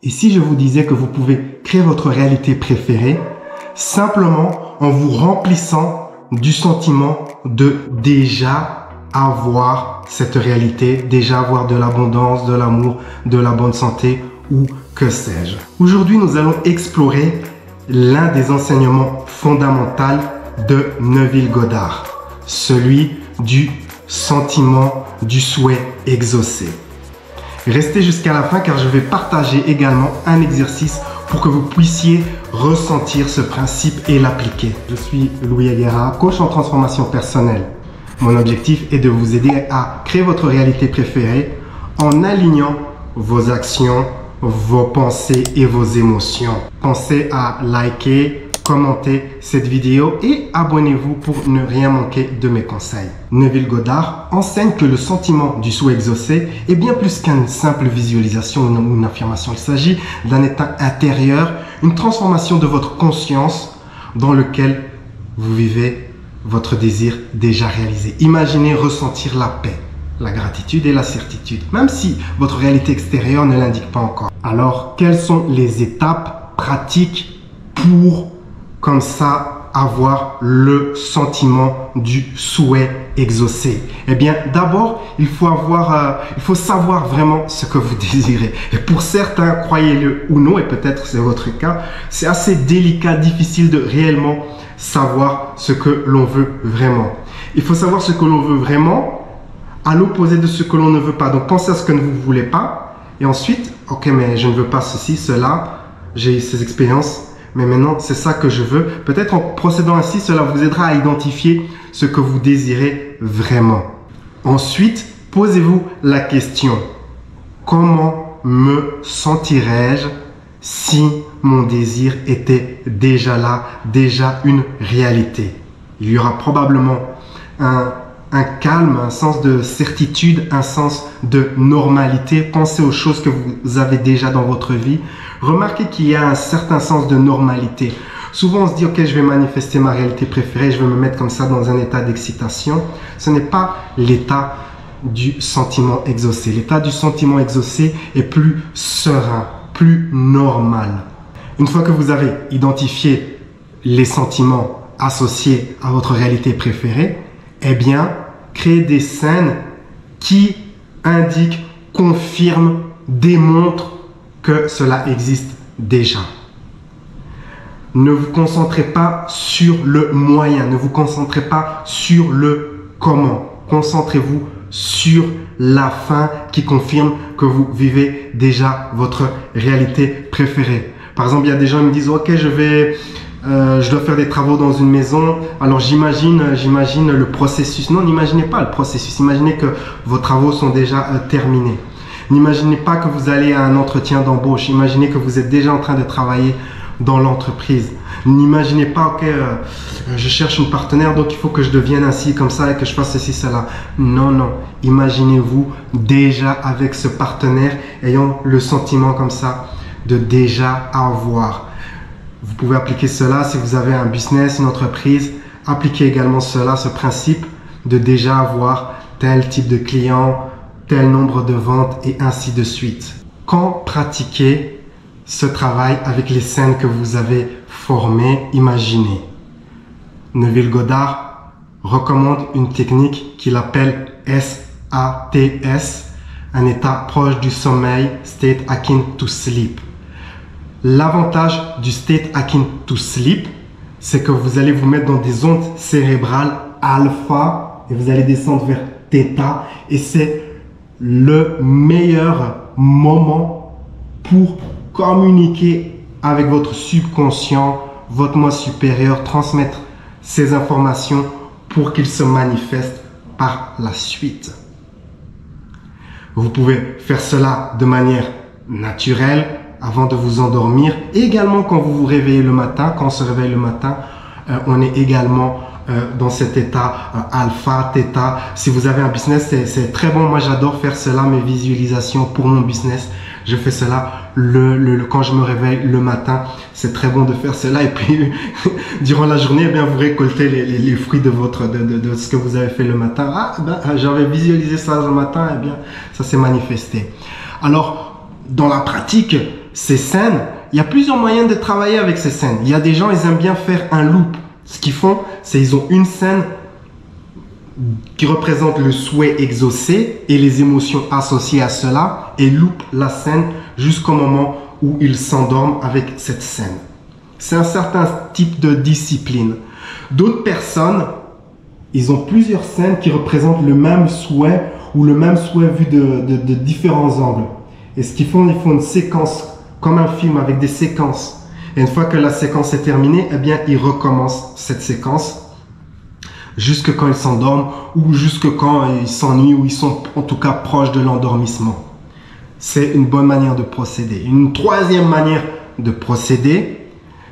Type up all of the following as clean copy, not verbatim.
Et si je vous disais que vous pouvez créer votre réalité préférée simplement en vous remplissant du sentiment de déjà avoir cette réalité, déjà avoir de l'abondance, de l'amour, de la bonne santé ou que sais-je. Aujourd'hui, nous allons explorer l'un des enseignements fondamentaux de Neville Goddard, celui du sentiment du souhait exaucé. Restez jusqu'à la fin car je vais partager également un exercice pour que vous puissiez ressentir ce principe et l'appliquer. Je suis Louis Aguera, coach en transformation personnelle. Mon objectif est de vous aider à créer votre réalité préférée en alignant vos actions, vos pensées et vos émotions. Pensez à liker, commenter cette vidéo et abonnez-vous pour ne rien manquer de mes conseils. Neville Goddard enseigne que le sentiment du souhait exaucé est bien plus qu'une simple visualisation ou une affirmation. Il s'agit d'un état intérieur, une transformation de votre conscience dans lequel vous vivez votre désir déjà réalisé. Imaginez ressentir la paix, la gratitude et la certitude, même si votre réalité extérieure ne l'indique pas encore. Alors, quelles sont les étapes pratiques pour comme ça avoir le sentiment du souhait exaucé? Eh bien, d'abord, il faut savoir vraiment ce que vous désirez. Et pour certains, croyez-le ou non, et peut-être c'est votre cas, c'est assez délicat, difficile de réellement savoir ce que l'on veut vraiment. Il faut savoir ce que l'on veut vraiment à l'opposé de ce que l'on ne veut pas. Donc, pensez à ce que vous ne voulez pas. Et ensuite, ok, mais je ne veux pas ceci, cela, j'ai eu ces expériences. Mais maintenant, c'est ça que je veux. Peut-être en procédant ainsi, cela vous aidera à identifier ce que vous désirez vraiment. Ensuite, posez-vous la question: comment me sentirais-je si mon désir était déjà là, déjà une réalité? Il y aura probablement un calme, un sens de certitude, un sens de normalité. Pensez aux choses que vous avez déjà dans votre vie. Remarquez qu'il y a un certain sens de normalité. Souvent, on se dit, ok, je vais manifester ma réalité préférée, je vais me mettre comme ça dans un état d'excitation. Ce n'est pas l'état du sentiment exaucé. L'état du sentiment exaucé est plus serein, plus normal. Une fois que vous avez identifié les sentiments associés à votre réalité préférée, eh bien, créez des scènes qui indiquent, confirment, démontrent que cela existe déjà. Ne vous concentrez pas sur le moyen, ne vous concentrez pas sur le comment. Concentrez-vous sur la fin qui confirme que vous vivez déjà votre réalité préférée. Par exemple, il y a des gens qui me disent, ok, je dois faire des travaux dans une maison. Alors j'imagine le processus. Non, n'imaginez pas le processus. Imaginez que vos travaux sont déjà terminés. N'imaginez pas que vous allez à un entretien d'embauche. Imaginez que vous êtes déjà en train de travailler dans l'entreprise. N'imaginez pas, ok, je cherche une partenaire, donc il faut que je devienne ainsi, comme ça, et que je fasse ceci, cela. Non, non. Imaginez-vous déjà avec ce partenaire, ayant le sentiment comme ça de déjà avoir. Vous pouvez appliquer cela si vous avez un business, une entreprise. Appliquez également cela, ce principe de déjà avoir tel type de client, tel nombre de ventes et ainsi de suite. Quand pratiquez ce travail avec les scènes que vous avez formées, imaginez. Neville Goddard recommande une technique qu'il appelle SATS, un état proche du sommeil, State Akin to Sleep. L'avantage du State Akin to Sleep, c'est que vous allez vous mettre dans des ondes cérébrales alpha et vous allez descendre vers theta, et c'est le meilleur moment pour communiquer avec votre subconscient, votre moi supérieur, transmettre ces informations pour qu'ils se manifestent par la suite. Vous pouvez faire cela de manière naturelle avant de vous endormir, et également quand vous vous réveillez le matin. Quand on se réveille le matin, on est également dans cet état alpha, theta. Si vous avez un business, c'est très bon. Moi, j'adore faire cela, mes visualisations pour mon business. Je fais cela quand je me réveille le matin. C'est très bon de faire cela. Et puis, durant la journée, eh bien, vous récoltez les fruits de ce que vous avez fait le matin. Ah, ben, j'avais visualisé ça le matin, eh bien, ça s'est manifesté. Alors, dans la pratique, ces scènes, il y a plusieurs moyens de travailler avec ces scènes. Il y a des gens, ils aiment bien faire un loop. Ce qu'ils font, c'est ils ont une scène qui représente le souhait exaucé et les émotions associées à cela et loop la scène jusqu'au moment où ils s'endorment avec cette scène. C'est un certain type de discipline. D'autres personnes, ils ont plusieurs scènes qui représentent le même souhait ou le même souhait vu de différents angles. Et ce qu'ils font, ils font une séquence comme un film avec des séquences. Et une fois que la séquence est terminée, eh bien, ils recommencent cette séquence jusque quand ils s'endorment ou jusque quand ils s'ennuient ou ils sont en tout cas proches de l'endormissement. C'est une bonne manière de procéder. Une troisième manière de procéder,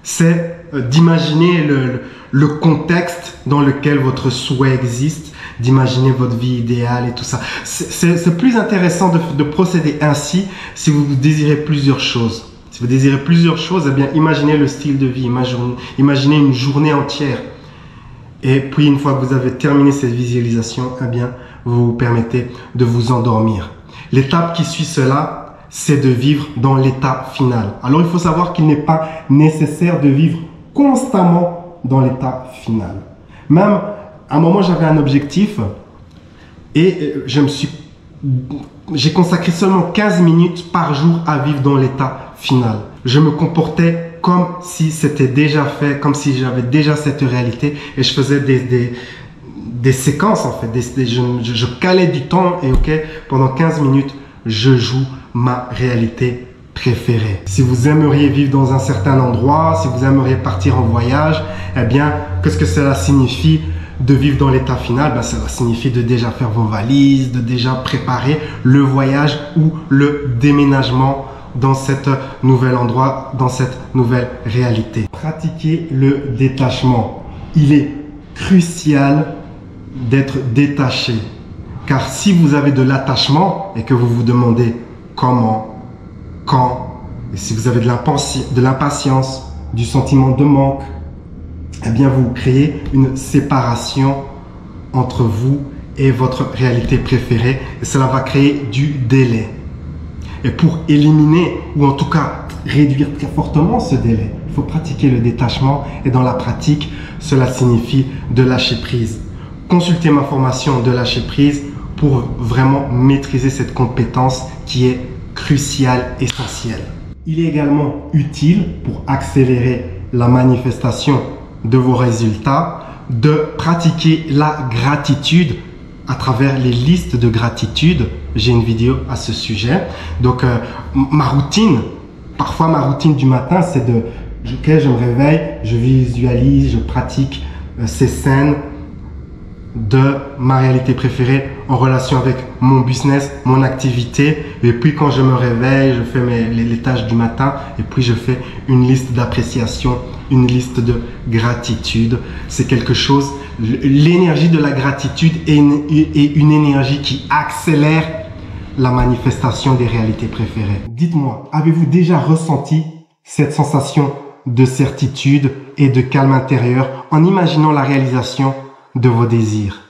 c'est d'imaginer le contexte dans lequel votre souhait existe, d'imaginer votre vie idéale et tout ça. C'est plus intéressant de procéder ainsi si vous désirez plusieurs choses. Si vous désirez plusieurs choses, eh bien, imaginez le style de vie, imaginez une journée entière. Et puis, une fois que vous avez terminé cette visualisation, eh bien, vous vous permettez de vous endormir. L'étape qui suit cela, c'est de vivre dans l'état final. Alors, il faut savoir qu'il n'est pas nécessaire de vivre constamment dans l'état final. Même, à un moment, j'avais un objectif et j'ai consacré seulement 15 minutes par jour à vivre dans l'état final. Je me comportais comme si c'était déjà fait, comme si j'avais déjà cette réalité et je faisais des séquences en fait. Je calais du temps et ok, pendant 15 minutes, je joue ma réalité préférée. Si vous aimeriez vivre dans un certain endroit, si vous aimeriez partir en voyage, eh bien, qu'est-ce que cela signifie de vivre dans l'état final? Ben, cela signifie de déjà faire vos valises, de déjà préparer le voyage ou le déménagement dans cet nouvel endroit, dans cette nouvelle réalité. Pratiquez le détachement. Il est crucial d'être détaché. Car si vous avez de l'attachement et que vous vous demandez comment, quand, et si vous avez de l'impatience, du sentiment de manque, eh bien vous créez une séparation entre vous et votre réalité préférée et cela va créer du délai. Et pour éliminer ou en tout cas réduire très fortement ce délai, il faut pratiquer le détachement et dans la pratique, cela signifie de lâcher prise. Consultez ma formation de lâcher prise pour vraiment maîtriser cette compétence qui est cruciale, essentielle. Il est également utile pour accélérer la manifestation de vos résultats, de pratiquer la gratitude à travers les listes de gratitude. J'ai une vidéo à ce sujet. Donc, ma routine du matin, c'est je me réveille, je visualise, je pratique ces scènes de ma réalité préférée en relation avec mon business, mon activité. Et puis quand je me réveille, je fais les tâches du matin et puis je fais une liste d'appréciation, une liste de gratitude. C'est quelque chose, l'énergie de la gratitude est une énergie qui accélère la manifestation des réalités préférées. Dites-moi, avez-vous déjà ressenti cette sensation de certitude et de calme intérieur en imaginant la réalisation de vos désirs?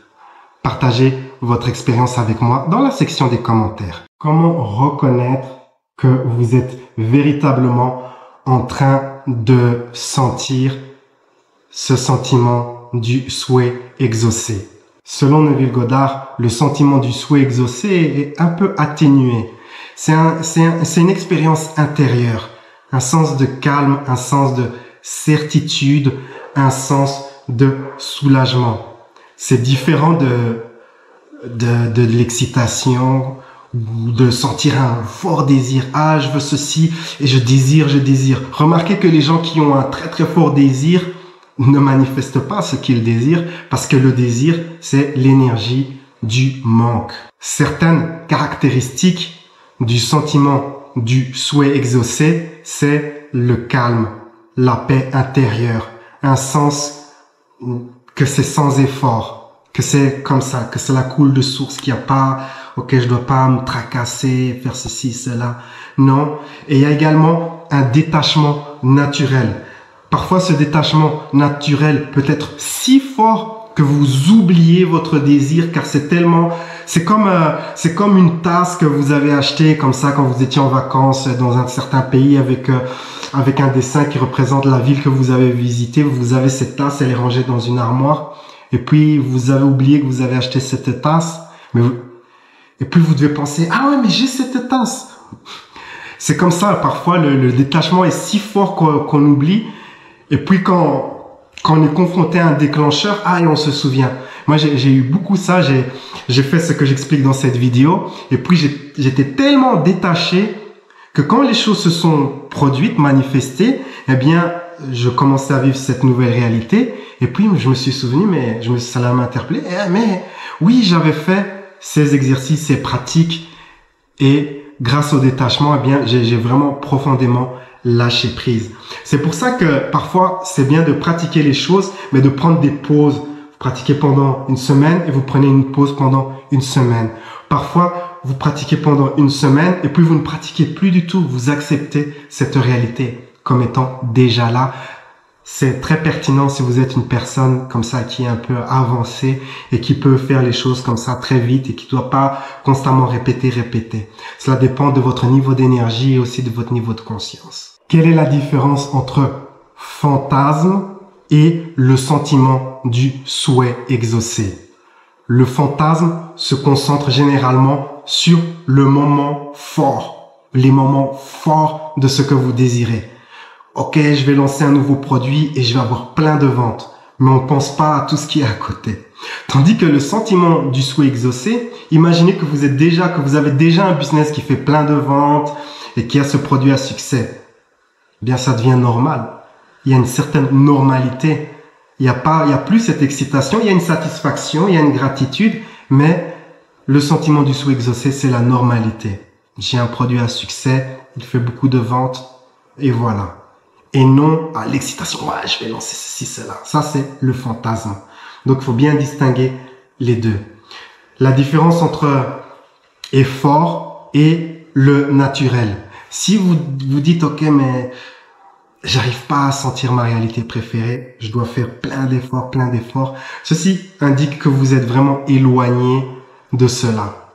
Partagez votre expérience avec moi dans la section des commentaires. Comment reconnaître que vous êtes véritablement en train de sentir ce sentiment du souhait exaucé? Selon Neville Goddard, le sentiment du souhait exaucé est un peu atténué. C'est une expérience intérieure, un sens de calme, un sens de certitude, un sens de soulagement. C'est différent de l'excitation ou de sentir un fort désir. Ah, je veux ceci et je désire. Remarquez que les gens qui ont un très très fort désir ne manifestent pas ce qu'ils désirent parce que le désir, c'est l'énergie du manque. Certaines caractéristiques du sentiment du souhait exaucé, c'est le calme, la paix intérieure, un sens que c'est sans effort, que c'est comme ça, que cela coule de source, qu'il n'y a pas, ok, je dois pas me tracasser, faire ceci, cela. Non. Et il y a également un détachement naturel. Parfois, ce détachement naturel peut être si fort que vous oubliez votre désir, car c'est comme une tasse que vous avez achetée comme ça quand vous étiez en vacances dans un certain pays avec un dessin qui représente la ville que vous avez visitée. Vous avez cette tasse, elle est rangée dans une armoire, et puis vous avez oublié que vous avez acheté cette tasse, et puis vous devez penser, ah ouais, mais j'ai cette tasse. C'est comme ça, parfois le détachement est si fort qu'on oublie, et puis quand on est confronté à un déclencheur, et on se souvient. Moi, j'ai eu beaucoup ça, j'ai fait ce que j'explique dans cette vidéo, et puis j'étais tellement détaché que quand les choses se sont produites, manifestées, eh bien, je commençais à vivre cette nouvelle réalité, et puis je me suis souvenu, ça m'a interpellé, mais oui, j'avais fait ces exercices, ces pratiques, et grâce au détachement, eh bien, j'ai vraiment profondément lâché prise. C'est pour ça que parfois, c'est bien de pratiquer les choses, mais de prendre des pauses. Vous pratiquez pendant une semaine et vous prenez une pause pendant une semaine. Parfois, vous pratiquez pendant une semaine et puis vous ne pratiquez plus du tout. Vous acceptez cette réalité comme étant déjà là. C'est très pertinent si vous êtes une personne comme ça qui est un peu avancée et qui peut faire les choses comme ça très vite et qui ne doit pas constamment répéter. Cela dépend de votre niveau d'énergie et aussi de votre niveau de conscience. Quelle est la différence entre fantasme et le sentiment du souhait exaucé? Le fantasme se concentre généralement sur le moment fort, les moments forts de ce que vous désirez. Ok, je vais lancer un nouveau produit et je vais avoir plein de ventes, mais on ne pense pas à tout ce qui est à côté. Tandis que le sentiment du souhait exaucé, imaginez que vous avez déjà un business qui fait plein de ventes et qui a ce produit à succès. Eh bien, ça devient normal. Il y a une certaine normalité. Il y a plus cette excitation, il y a une satisfaction, il y a une gratitude, mais le sentiment du souhait exaucé, c'est la normalité. J'ai un produit à succès, il fait beaucoup de ventes, et voilà. Et non à l'excitation, ouais, je vais lancer ceci, cela. Ça, c'est le fantasme. Donc, il faut bien distinguer les deux. La différence entre effort et le naturel. Si vous dites, ok, mais j'arrive pas à sentir ma réalité préférée, je dois faire plein d'efforts. Ceci indique que vous êtes vraiment éloigné de cela.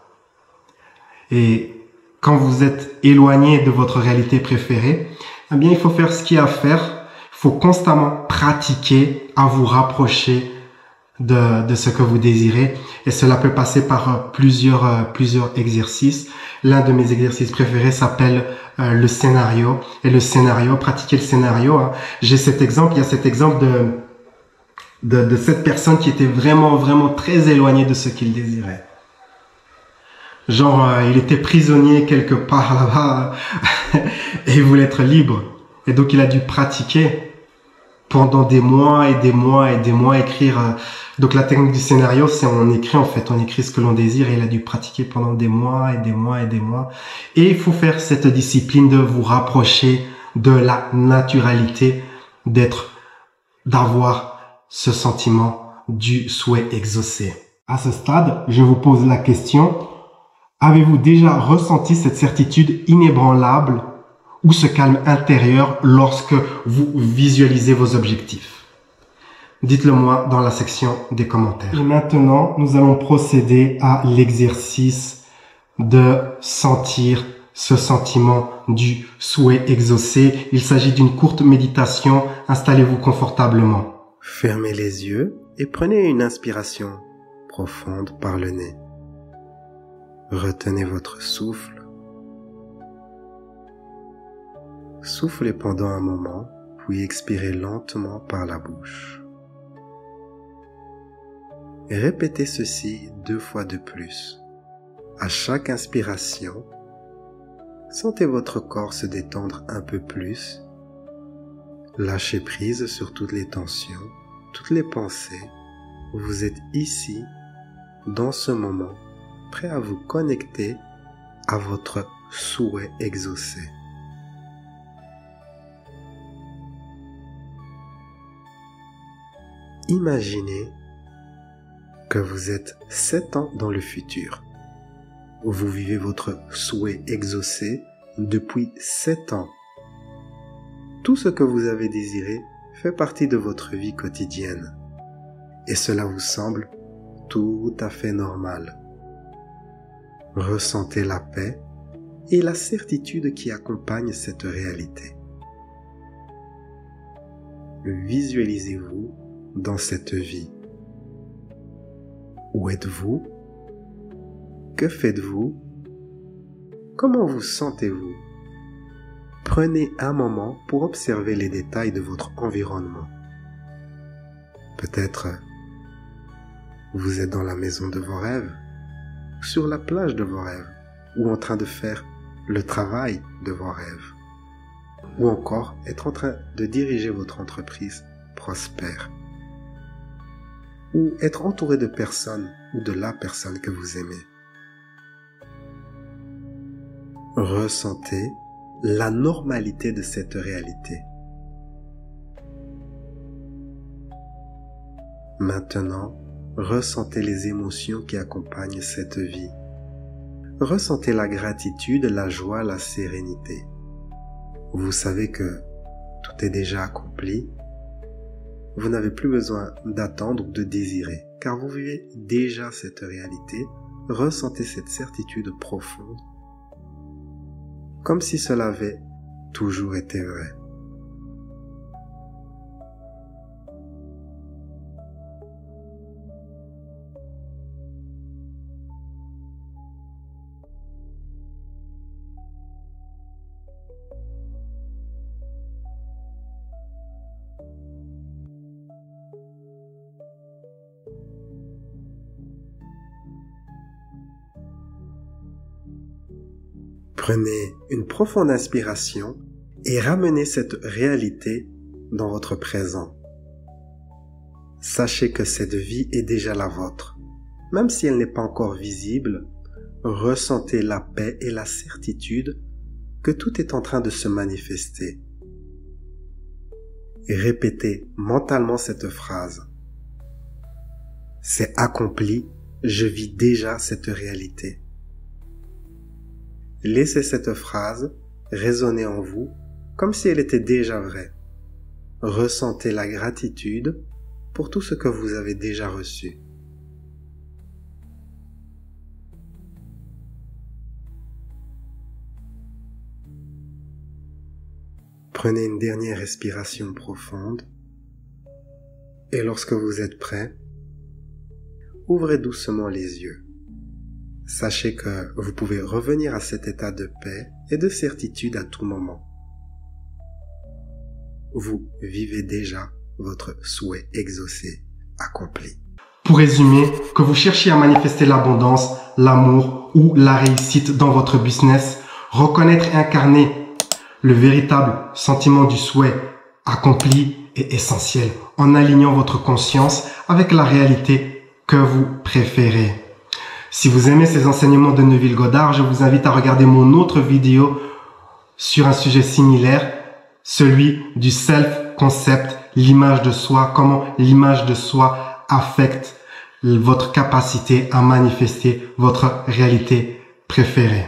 Et quand vous êtes éloigné de votre réalité préférée, eh bien, il faut faire ce qu'il y a à faire. Il faut constamment pratiquer à vous rapprocher de ce que vous désirez. Et cela peut passer par plusieurs exercices. L'un de mes exercices préférés s'appelle le scénario. Et le scénario, pratiquer le scénario. J'ai cet exemple, il y a cet exemple de cette personne qui était vraiment très éloignée de ce qu'il désirait. Genre, il était prisonnier quelque part là-bas et il voulait être libre. Et donc, il a dû pratiquer pendant des mois, écrire. Donc, la technique du scénario, c'est on écrit ce que l'on désire et il a dû pratiquer pendant des mois. Et il faut faire cette discipline de vous rapprocher de la naturalité, d'avoir ce sentiment du souhait exaucé. À ce stade, je vous pose la question: avez-vous déjà ressenti cette certitude inébranlable ou ce calme intérieur lorsque vous visualisez vos objectifs? Dites-le moi dans la section des commentaires. Et maintenant, nous allons procéder à l'exercice de sentir ce sentiment du souhait exaucé. Il s'agit d'une courte méditation. Installez-vous confortablement. Fermez les yeux et prenez une inspiration profonde par le nez. Retenez votre souffle. Soufflez pendant un moment, puis expirez lentement par la bouche. Et répétez ceci 2 fois de plus. À chaque inspiration, sentez votre corps se détendre un peu plus. Lâchez prise sur toutes les tensions, toutes les pensées. Vous êtes ici, dans ce moment, prêt à vous connecter à votre souhait exaucé. Imaginez que vous êtes 7 ans dans le futur. Vous vivez votre souhait exaucé depuis 7 ans. Tout ce que vous avez désiré fait partie de votre vie quotidienne. et cela vous semble tout à fait normal. Ressentez la paix et la certitude qui accompagne cette réalité. Visualisez-vous dans cette vie. Où êtes-vous? Que faites-vous? Comment vous sentez-vous? Prenez un moment pour observer les détails de votre environnement. Peut-être vous êtes dans la maison de vos rêves, sur la plage de vos rêves, ou en train de faire le travail de vos rêves, ou encore être en train de diriger votre entreprise prospère, ou être entouré de personnes ou de la personne que vous aimez. Ressentez la normalité de cette réalité. Maintenant, ressentez les émotions qui accompagnent cette vie. Ressentez la gratitude, la joie, la sérénité. Vous savez que tout est déjà accompli. Vous n'avez plus besoin d'attendre ou de désirer, car vous vivez déjà cette réalité. Ressentez cette certitude profonde, comme si cela avait toujours été vrai. Prenez une profonde inspiration et ramenez cette réalité dans votre présent. Sachez que cette vie est déjà la vôtre. Même si elle n'est pas encore visible, ressentez la paix et la certitude que tout est en train de se manifester. Et répétez mentalement cette phrase. C'est accompli, je vis déjà cette réalité. Laissez cette phrase résonner en vous comme si elle était déjà vraie. Ressentez la gratitude pour tout ce que vous avez déjà reçu. Prenez une dernière respiration profonde et lorsque vous êtes prêt, ouvrez doucement les yeux. Sachez que vous pouvez revenir à cet état de paix et de certitude à tout moment. Vous vivez déjà votre souhait exaucé, accompli. Pour résumer, que vous cherchiez à manifester l'abondance, l'amour ou la réussite dans votre business, reconnaître et incarner le véritable sentiment du souhait accompli est essentiel en alignant votre conscience avec la réalité que vous préférez. Si vous aimez ces enseignements de Neville Goddard, je vous invite à regarder mon autre vidéo sur un sujet similaire, celui du self-concept, l'image de soi, comment l'image de soi affecte votre capacité à manifester votre réalité préférée.